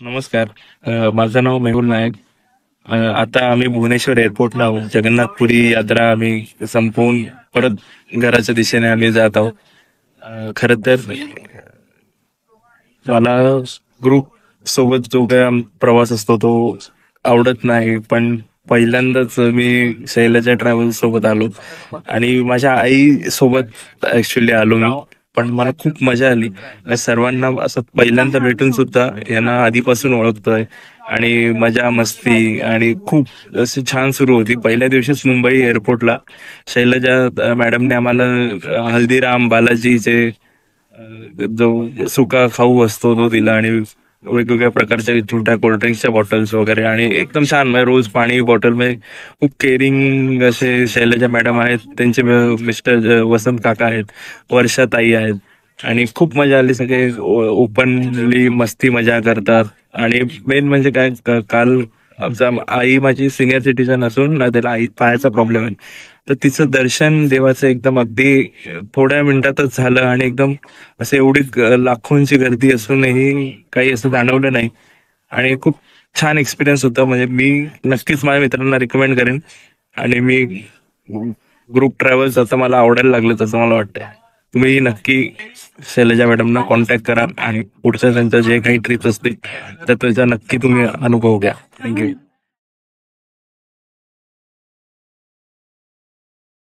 नमस्कार. माझं नाव मेहुल नायक. आता आम्ही भुवनेश्वर एअरपोर्टला आहोत. जगन्नाथपुरी यात्रा आम्ही संपवून परत घराच्या दिशेने आम्ही जात आहोत. खरं तर मला ग्रुप सोबत जो काही प्रवास असतो तो आवडत नाही, पण पहिल्यांदाच मी शैलजा ट्रॅव्हल्स सोबत आलो आणि माझ्या आई सोबत ऍक्च्युली आलो मी. पण मला खूप मजा आली. सर्वांना असं पहिल्यांदा भेटून सुद्धा यांना आधीपासून ओळखतोय आणि मजा मस्ती आणि खूप अशी छान सुरू होती. पहिल्या दिवशीच मुंबई एअरपोर्टला शैलजा मॅडमने आम्हाला हल्दीराम बालाजीचे जो सुका खाऊ असतो तो दिला आणि वेगवेगळ्या प्रकारच्या छोट्या कोल्ड्रिंक्सच्या बॉटल्स वगैरे आणि एकदम छान. म्हणजे रोज पाणी बॉटल मध्ये खूप केअरिंग असे शैलजा मॅडम आहेत. त्यांचे मिस्टर वसंत काका आहेत, वर्षाताई आहेत आणि खूप मजा आली. सगळे ओपनली मस्ती मजा करतात आणि मेन म्हणजे काय काल आमचा आई माझी सिनियर सिटीजन असून ना त्याला आई पायाचा प्रॉब्लेम आहे, तर तिचं दर्शन देवाचं एकदम अगदी थोड्या मिनिटातच झालं आणि एकदम असं एवढी लाखोंची गर्दी असूनही काही असं जाणवलं नाही आणि खूप छान एक्सपिरियन्स होता. म्हणजे मी नक्कीच माझ्या मित्रांना रिकमेंड करेन आणि मी ग्रुप ट्रॅव्हल्स आता मला आवडायला लागलं तसं मला वाटतंय. तुम्ही नक्की शैलजा मॅडमना कॉन्टॅक्ट करा आणि पुढच्या त्यांच्या जे काही ट्रिप्स असतील तर त्याचा नक्की तुम्ही अनुभव घ्या. थँक्यू.